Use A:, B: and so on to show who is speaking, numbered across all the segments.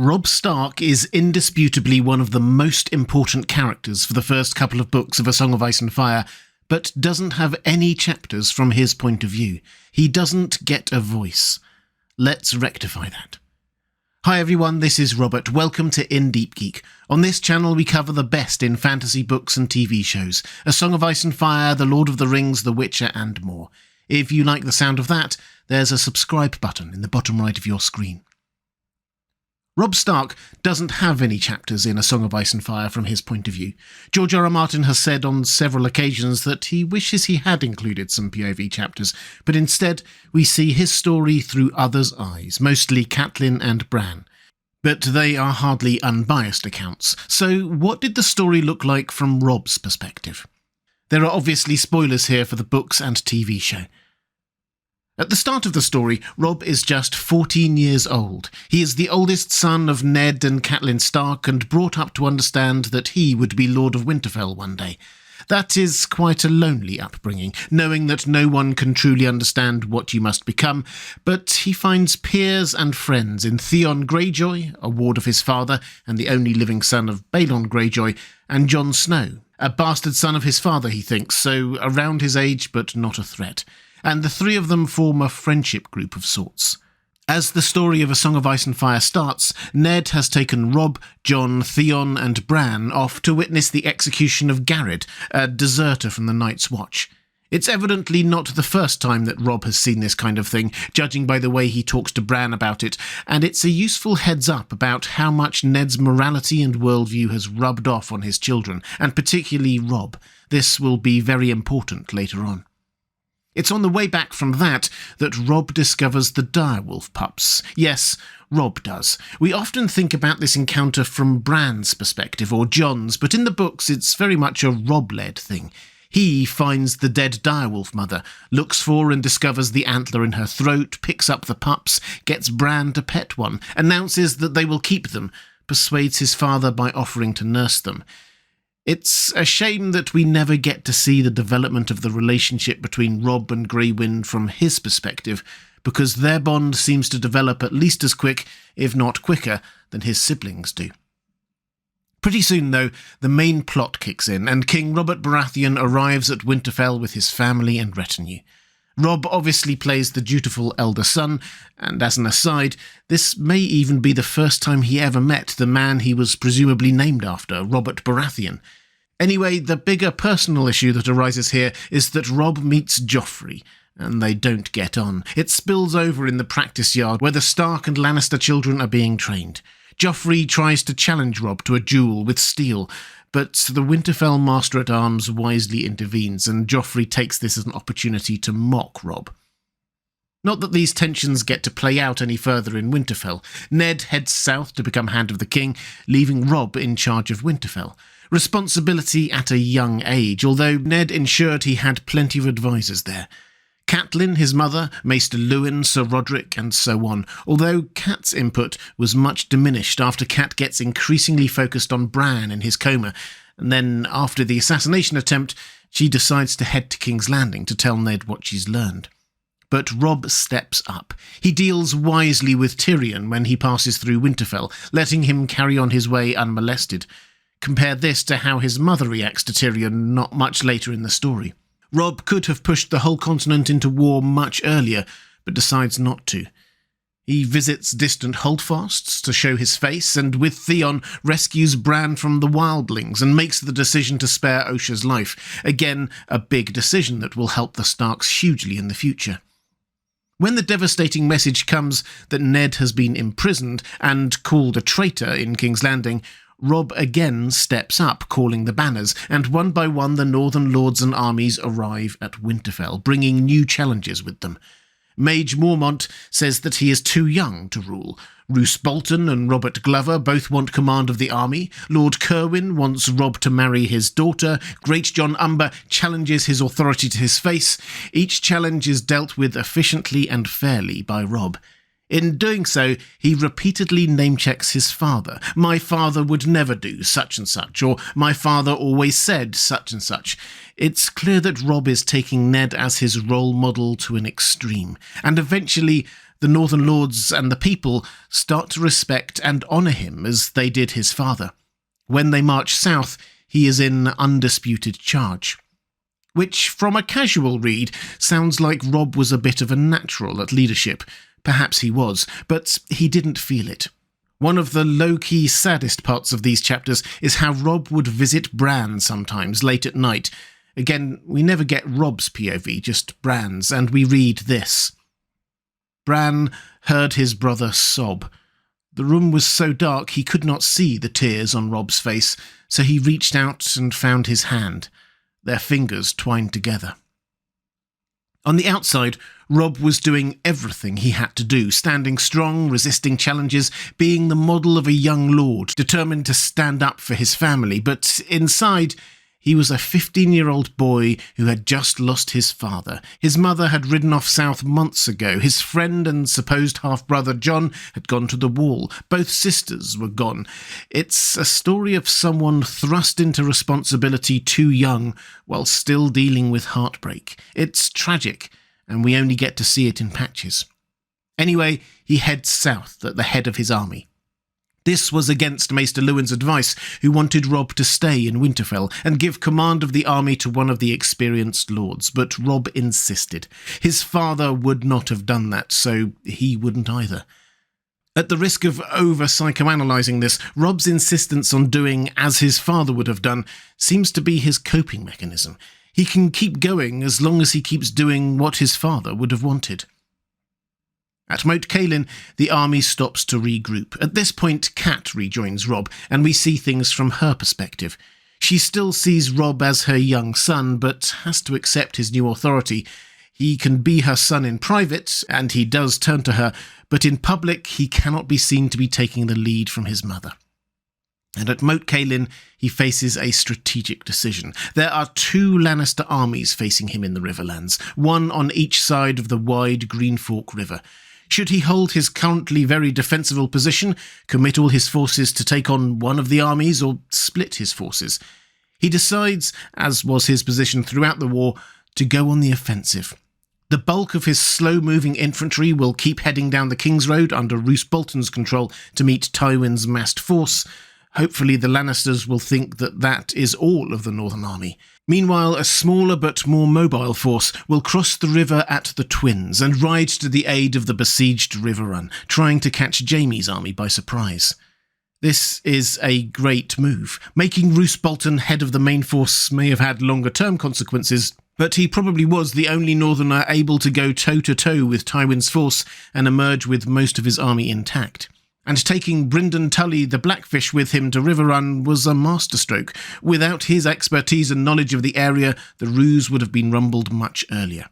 A: Robb Stark is indisputably one of the most important characters for the first couple of books of A Song of Ice and Fire, but doesn't have any chapters from his point of view. He doesn't get a voice. Let's rectify that. Hi everyone, this is Robert. Welcome to Deep Geek. On this channel we cover the best in fantasy books and TV shows. A Song of Ice and Fire, The Lord of the Rings, The Witcher and more. If you like the sound of that, there's a subscribe button in the bottom right of your screen. Robb Stark doesn't have any chapters in A Song of Ice and Fire from his point of view. George R. R. Martin has said on several occasions that he wishes he had included some POV chapters, but instead we see his story through others' eyes, mostly Catelyn and Bran. But they are hardly unbiased accounts, so what did the story look like from Robb's perspective? There are obviously spoilers here for the books and TV show. At the start of the story, Robb is just 14 years old. He is the oldest son of Ned and Catelyn Stark and brought up to understand that he would be Lord of Winterfell one day. That is quite a lonely upbringing, knowing that no one can truly understand what you must become, but he finds peers and friends in Theon Greyjoy, a ward of his father and the only living son of Balon Greyjoy, and Jon Snow, a bastard son of his father, he thinks, so around his age but not a threat. And the three of them form a friendship group of sorts. As the story of A Song of Ice and Fire starts, Ned has taken Robb, Jon, Theon and Bran off to witness the execution of Garrett, a deserter from the Night's Watch. It's evidently not the first time that Robb has seen this kind of thing, judging by the way he talks to Bran about it, and it's a useful heads-up about how much Ned's morality and worldview has rubbed off on his children, and particularly Robb. This will be very important later on. It's on the way back from that Robb discovers the direwolf pups. Yes, Robb does. We often think about this encounter from Bran's perspective or Jon's, but in the books it's very much a Robb-led thing. He finds the dead direwolf mother, looks for and discovers the antler in her throat, picks up the pups, gets Bran to pet one, announces that they will keep them, persuades his father by offering to nurse them. It's a shame that we never get to see the development of the relationship between Robb and Grey Wind from his perspective, because their bond seems to develop at least as quick, if not quicker, than his siblings do. Pretty soon, though, the main plot kicks in, and King Robert Baratheon arrives at Winterfell with his family and retinue. Robb obviously plays the dutiful elder son, and as an aside, this may even be the first time he ever met the man he was presumably named after, Robert Baratheon. Anyway, the bigger personal issue that arises here is that Robb meets Joffrey, and they don't get on. It spills over in the practice yard where the Stark and Lannister children are being trained. Joffrey tries to challenge Robb to a duel with steel, but the Winterfell Master-at-Arms wisely intervenes, and Joffrey takes this as an opportunity to mock Robb. Not that these tensions get to play out any further in Winterfell. Ned heads south to become Hand of the King, leaving Robb in charge of Winterfell. Responsibility at a young age, although Ned ensured he had plenty of advisors there. Catelyn, his mother, Maester Luwin, Sir Roderick, and so on, although Cat's input was much diminished after Cat gets increasingly focused on Bran in his coma, and then, after the assassination attempt, she decides to head to King's Landing to tell Ned what she's learned. But Robb steps up. He deals wisely with Tyrion when he passes through Winterfell, letting him carry on his way unmolested. Compare this to how his mother reacts to Tyrion not much later in the story. Robb could have pushed the whole continent into war much earlier, but decides not to. He visits distant holdfasts to show his face, and with Theon rescues Bran from the wildlings and makes the decision to spare Osha's life. Again, a big decision that will help the Starks hugely in the future. When the devastating message comes that Ned has been imprisoned and called a traitor in King's Landing, Robb again steps up, calling the banners, and one by one the Northern Lords and armies arrive at Winterfell, bringing new challenges with them. Mage Mormont says that he is too young to rule. Roose Bolton and Robert Glover both want command of the army. Lord Cerwyn wants Robb to marry his daughter. Great John Umber challenges his authority to his face. Each challenge is dealt with efficiently and fairly by Robb. In doing so, he repeatedly name-checks his father. My father would never do such and such, or my father always said such and such. It's clear that Robb is taking Ned as his role model to an extreme, and eventually The Northern Lords and the people start to respect and honour him as they did his father. When they march south, he is in undisputed charge. Which, from a casual read, sounds like Robb was a bit of a natural at leadership. Perhaps he was, but he didn't feel it. One of the low-key saddest parts of these chapters is how Robb would visit Bran sometimes late at night. Again, we never get Robb's POV, just Bran's, and we read this. Bran heard his brother sob. The room was so dark he could not see the tears on Robb's face, so he reached out and found his hand. Their fingers twined together. On the outside, Robb was doing everything he had to do, standing strong, resisting challenges, being the model of a young lord, determined to stand up for his family. But inside, he was a 15-year-old boy who had just lost his father. His mother had ridden off south months ago. His friend and supposed half-brother John had gone to the wall. Both sisters were gone. It's a story of someone thrust into responsibility too young while still dealing with heartbreak. It's tragic, and we only get to see it in patches. Anyway, he heads south at the head of his army. This was against Maester Luwin's advice, who wanted Robb to stay in Winterfell and give command of the army to one of the experienced lords, but Robb insisted. His father would not have done that, so he wouldn't either. At the risk of over-psychoanalyzing this, Robb's insistence on doing as his father would have done seems to be his coping mechanism. He can keep going as long as he keeps doing what his father would have wanted. At Moat Cailin, the army stops to regroup. At this point, Cat rejoins Robb, and we see things from her perspective. She still sees Robb as her young son, but has to accept his new authority. He can be her son in private, and he does turn to her, but in public he cannot be seen to be taking the lead from his mother. And at Moat Cailin, he faces a strategic decision. There are 2 Lannister armies facing him in the Riverlands, one on each side of the wide Green Fork River. Should he hold his currently very defensible position, commit all his forces to take on one of the armies, or split his forces? He decides, as was his position throughout the war, to go on the offensive. The bulk of his slow-moving infantry will keep heading down the King's Road under Roose Bolton's control to meet Tywin's massed force. Hopefully the Lannisters will think that that is all of the Northern Army. Meanwhile, a smaller but more mobile force will cross the river at the Twins and ride to the aid of the besieged River Run, trying to catch Jaime's army by surprise. This is a great move. Making Roose Bolton head of the main force may have had longer-term consequences, but he probably was the only Northerner able to go toe-to-toe with Tywin's force and emerge with most of his army intact. And taking Brynden Tully the Blackfish with him to River Run was a masterstroke. Without his expertise and knowledge of the area, the ruse would have been rumbled much earlier.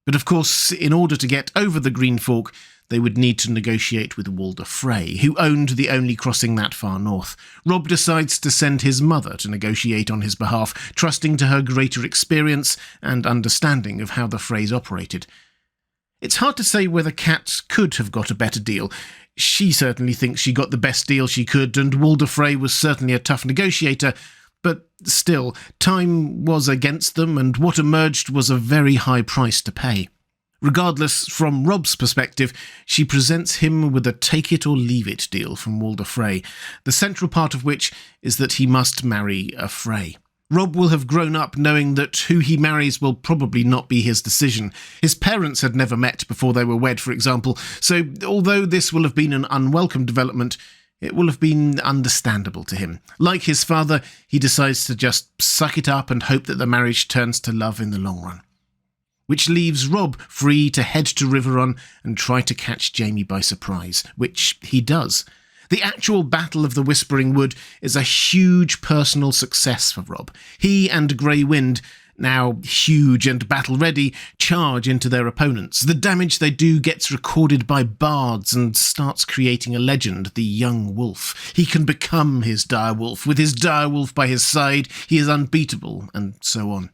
A: But of course, in order to get over the Green Fork, they would need to negotiate with Walder Frey, who owned the only crossing that far north. Robb decides to send his mother to negotiate on his behalf, trusting to her greater experience and understanding of how the Freys operated. It's hard to say whether Cat could have got a better deal. She certainly thinks she got the best deal she could, and Walder Frey was certainly a tough negotiator, but still, time was against them, and what emerged was a very high price to pay. Regardless, from Robb's perspective, she presents him with a take-it-or-leave-it deal from Walder Frey, the central part of which is that he must marry a Frey. Robb will have grown up knowing that who he marries will probably not be his decision. His parents had never met before they were wed, for example, so although this will have been an unwelcome development, it will have been understandable to him. Like his father, he decides to just suck it up and hope that the marriage turns to love in the long run. Which leaves Robb free to head to River Run and try to catch Jaime by surprise, which he does. The actual Battle of the Whispering Wood is a huge personal success for Robb. He and Grey Wind, now huge and battle-ready, charge into their opponents. The damage they do gets recorded by bards and starts creating a legend, the Young Wolf. He can become his dire wolf. With his dire wolf by his side, he is unbeatable, and so on.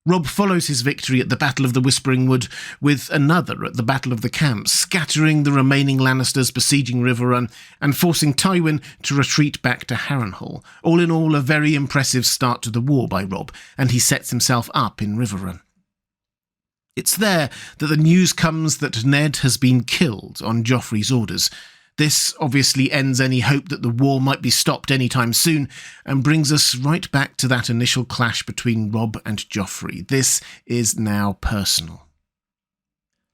A: Robb follows his victory at the Battle of the Whispering Wood with another at the Battle of the Camp, scattering the remaining Lannisters besieging River Run and forcing Tywin to retreat back to Harrenhal. All in all, a very impressive start to the war by Robb, and he sets himself up in River Run. It's there that the news comes that Ned has been killed on Joffrey's orders. This obviously ends any hope that the war might be stopped anytime soon, and brings us right back to that initial clash between Robb and Joffrey. This is now personal.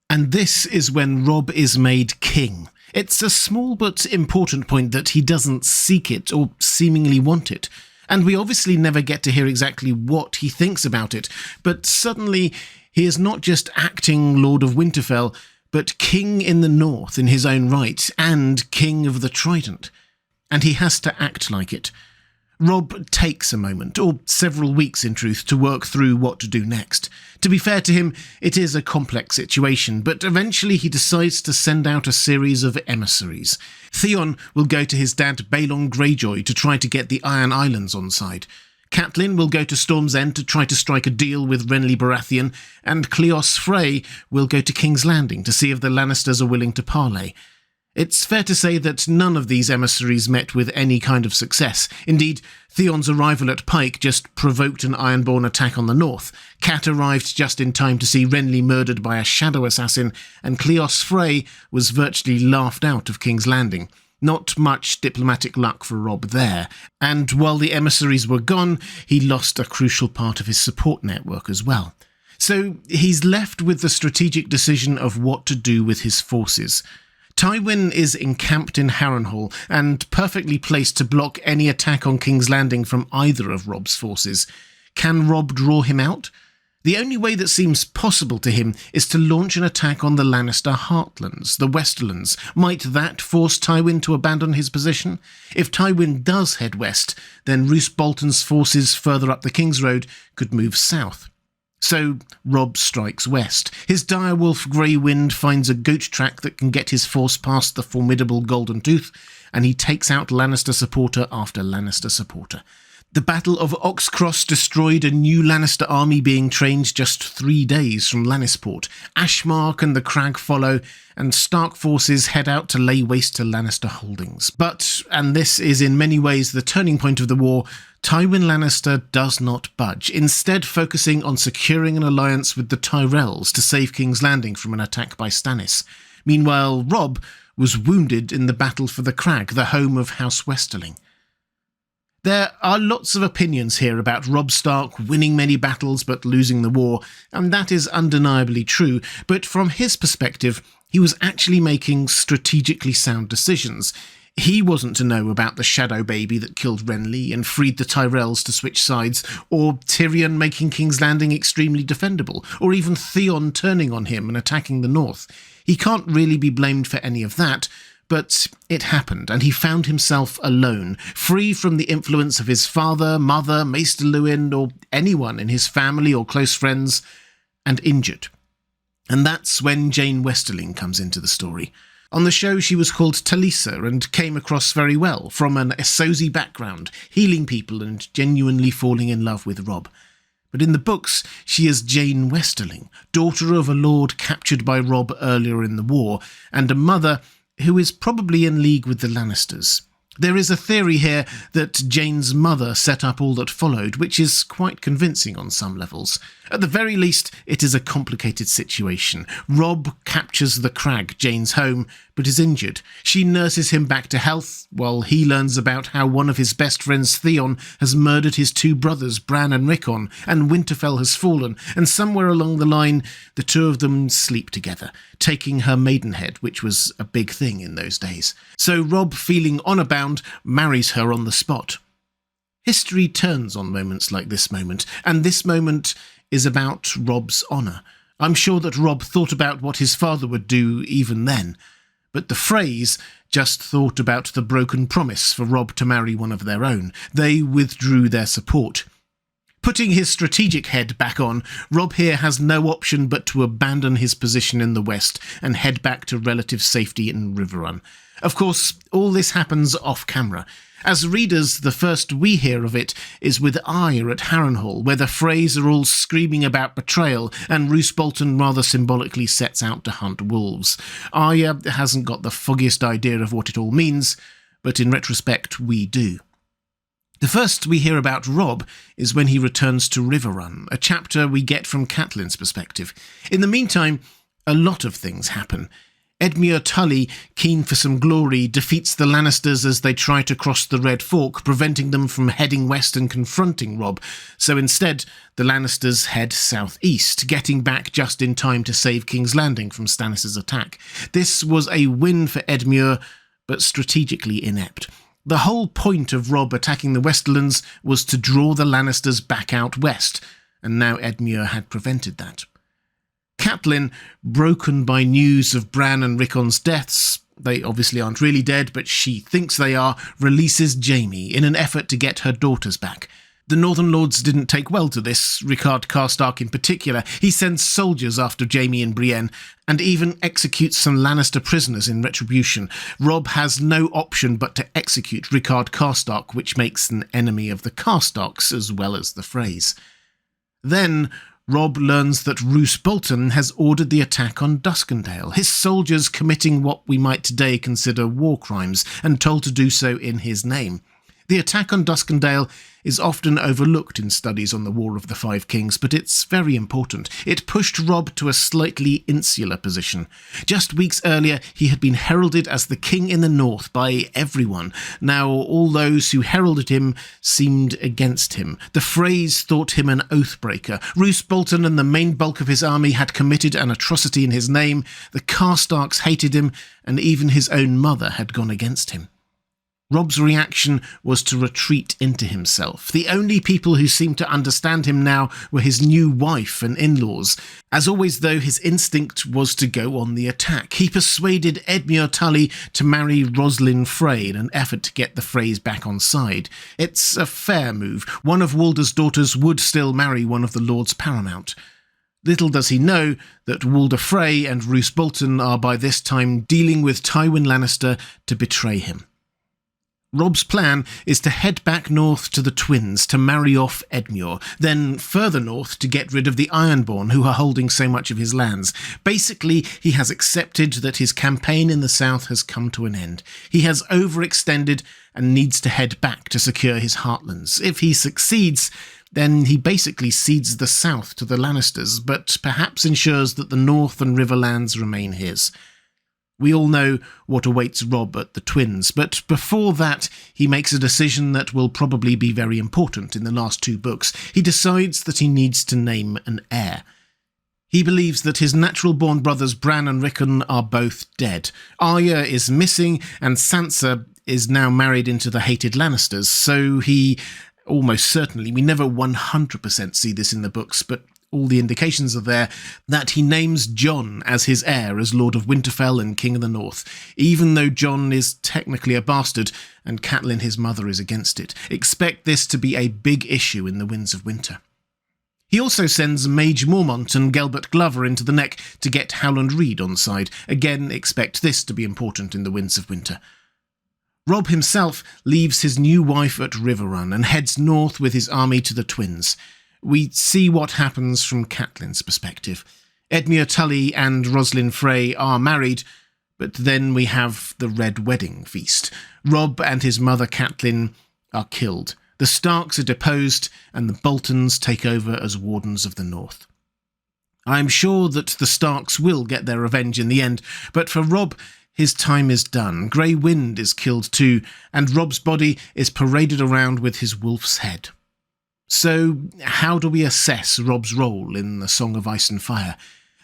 A: And this is when Robb is made king. It's a small but important point that he doesn't seek it or seemingly want it. And we obviously never get to hear exactly what he thinks about it, but suddenly he is not just acting Lord of Winterfell, but king in the north in his own right, and king of the Trident. And he has to act like it. Robb takes a moment, or several weeks in truth, to work through what to do next. To be fair to him, it is a complex situation, but eventually he decides to send out a series of emissaries. Theon will go to his dad Balon Greyjoy to try to get the Iron Islands on side. Catelyn will go to Storm's End to try to strike a deal with Renly Baratheon, and Cleos Frey will go to King's Landing to see if the Lannisters are willing to parley. It's fair to say that none of these emissaries met with any kind of success. Indeed, Theon's arrival at Pike just provoked an Ironborn attack on the north. Cat arrived just in time to see Renly murdered by a shadow assassin, and Cleos Frey was virtually laughed out of King's Landing. Not much diplomatic luck for Robb there, and while the emissaries were gone, he lost a crucial part of his support network as well. So he's left with the strategic decision of what to do with his forces. Tywin is encamped in Harrenhal and perfectly placed to block any attack on King's Landing from either of Robb's forces. Can Robb draw him out? The only way that seems possible to him is to launch an attack on the Lannister Heartlands, the Westerlands. Might that force Tywin to abandon his position? If Tywin does head west, then Roose Bolton's forces further up the King's Road could move south. So Robb strikes west. His direwolf Grey Wind finds a goat track that can get his force past the formidable Golden Tooth, and he takes out Lannister supporter after Lannister supporter. The Battle of Oxcross destroyed a new Lannister army being trained just 3 days from Lannisport. Ashmark and the Crag follow, and Stark forces head out to lay waste to Lannister holdings. But, and this is in many ways the turning point of the war, Tywin Lannister does not budge, instead focusing on securing an alliance with the Tyrells to save King's Landing from an attack by Stannis. Meanwhile, Robb was wounded in the battle for the Crag, the home of House Westerling. There are lots of opinions here about Robb Stark winning many battles but losing the war, and that is undeniably true, but from his perspective, he was actually making strategically sound decisions. He wasn't to know about the shadow baby that killed Renly and freed the Tyrells to switch sides, or Tyrion making King's Landing extremely defendable, or even Theon turning on him and attacking the north. He can't really be blamed for any of that, but it happened, and he found himself alone, free from the influence of his father, mother, Maester Luwin, or anyone in his family or close friends, and injured. And that's when Jane Westerling comes into the story. On the show, she was called Talisa and came across very well, from an Essozi background, healing people and genuinely falling in love with Robb. But in the books, she is Jane Westerling, daughter of a lord captured by Robb earlier in the war, and a mother who is probably in league with the Lannisters. There is a theory here that Jane's mother set up all that followed, which is quite convincing on some levels. At the very least, it is a complicated situation. Robb captures the Crag, Jane's home, but is injured. She nurses him back to health, while he learns about how one of his best friends, Theon, has murdered his two brothers, Bran and Rickon, and Winterfell has fallen, and somewhere along the line, the two of them sleep together, taking her maidenhead, which was a big thing in those days. So Robb, feeling honour bound, marries her on the spot. History turns on moments like this moment, and this moment is about Robb's honour. I'm sure that Robb thought about what his father would do even then, but the Freys just thought about the broken promise for Robb to marry one of their own. They withdrew their support. Putting his strategic head back on, Robb here has no option but to abandon his position in the west and head back to relative safety in Riverrun. Of course, all this happens off-camera. As readers, the first we hear of it is with Arya at Harrenhal, where the Freys are all screaming about betrayal, and Roose Bolton rather symbolically sets out to hunt wolves. Arya hasn't got the foggiest idea of what it all means, but in retrospect we do. The first we hear about Robb is when he returns to Riverrun, a chapter we get from Catelyn's perspective. In the meantime, a lot of things happen. Edmure Tully, keen for some glory, defeats the Lannisters as they try to cross the Red Fork, preventing them from heading west and confronting Robb. So instead, the Lannisters head southeast, getting back just in time to save King's Landing from Stannis' attack. This was a win for Edmure, but strategically inept. The whole point of Robb attacking the Westerlands was to draw the Lannisters back out west, and now Edmure had prevented that. Catelyn, broken by news of Bran and Rickon's deaths, they obviously aren't really dead, but she thinks they are, releases Jaime in an effort to get her daughters back. The Northern Lords didn't take well to this, Rickard Karstark in particular. He sends soldiers after Jaime and Brienne, and even executes some Lannister prisoners in retribution. Robb has no option but to execute Rickard Karstark, which makes an enemy of the Karstarks as well as the Freys. Then Robb learns that Roose Bolton has ordered the attack on Duskendale, his soldiers committing what we might today consider war crimes, and told to do so in his name. The attack on Duskendale is often overlooked in studies on the War of the Five Kings, but it's very important. It pushed Robb to a slightly insular position. Just weeks earlier, he had been heralded as the King in the North by everyone. Now all those who heralded him seemed against him. The Freys thought him an oathbreaker. Roose Bolton and the main bulk of his army had committed an atrocity in his name. The Karstarks hated him, and even his own mother had gone against him. Robb's reaction was to retreat into himself. The only people who seemed to understand him now were his new wife and in-laws. As always, though, his instinct was to go on the attack. He persuaded Edmure Tully to marry Roslyn Frey in an effort to get the Freys back on side. It's a fair move. One of Walder's daughters would still marry one of the Lords Paramount. Little does he know that Walder Frey and Roose Bolton are by this time dealing with Tywin Lannister to betray him. Robb's plan is to head back north to the twins to marry off Edmure, then further north to get rid of the Ironborn who are holding so much of his lands. Basically, he has accepted that his campaign in the south has come to an end. He has overextended and needs to head back to secure his heartlands. If he succeeds, then he basically cedes the south to the Lannisters, but perhaps ensures that the north and riverlands remain his. We all know what awaits Robb at the Twins, but before that, he makes a decision that will probably be very important in the last two books. He decides that he needs to name an heir. He believes that his natural-born brothers Bran and Rickon are both dead. Arya is missing, and Sansa is now married into the hated Lannisters, so he almost certainly, we never 100% see this in the books, but all the indications are there, that he names Jon as his heir as Lord of Winterfell and King of the North, even though Jon is technically a bastard and Catelyn, his mother, is against it. Expect this to be a big issue in the Winds of Winter. He also sends Mage Mormont and Gelbert Glover into the Neck to get Howland Reed on side. Again, expect this to be important in the Winds of Winter. Robb himself leaves his new wife at Riverrun and heads north with his army to the Twins. We see what happens from Catelyn's perspective. Edmure Tully and Roslyn Frey are married, but then we have the Red Wedding feast. Robb and his mother Catelyn are killed. The Starks are deposed, and the Boltons take over as Wardens of the North. I am sure that the Starks will get their revenge in the end, but for Robb, his time is done. Grey Wind is killed too, and Robb's body is paraded around with his wolf's head. So, how do we assess Robb's role in the Song of Ice and Fire?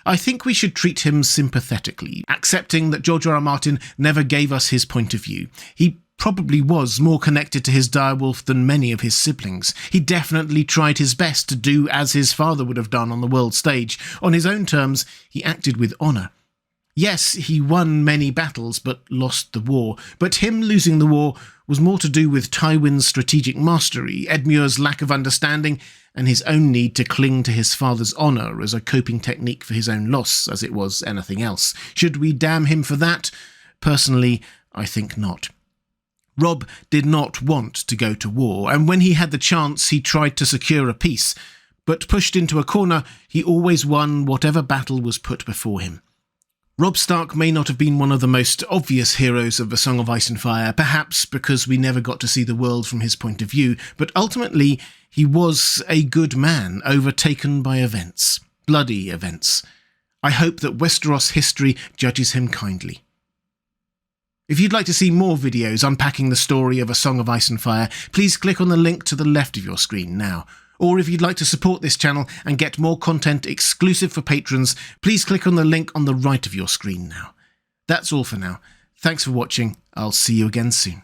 A: I think we should treat him sympathetically, accepting that George R.R. Martin never gave us his point of view. He probably was more connected to his direwolf than many of his siblings. He definitely tried his best to do as his father would have done on the world stage. On his own terms, he acted with honour. Yes, he won many battles, but lost the war. But him losing the war was more to do with Tywin's strategic mastery, Edmure's lack of understanding, and his own need to cling to his father's honour as a coping technique for his own loss, as it was anything else. Should we damn him for that? Personally, I think not. Robb did not want to go to war, and when he had the chance, he tried to secure a peace. But pushed into a corner, he always won whatever battle was put before him. Robb Stark may not have been one of the most obvious heroes of A Song of Ice and Fire, perhaps because we never got to see the world from his point of view, but ultimately he was a good man overtaken by events. Bloody events. I hope that Westeros history judges him kindly. If you'd like to see more videos unpacking the story of A Song of Ice and Fire, please click on the link to the left of your screen now. Or if you'd like to support this channel and get more content exclusive for patrons, please click on the link on the right of your screen now. That's all for now. Thanks for watching. I'll see you again soon.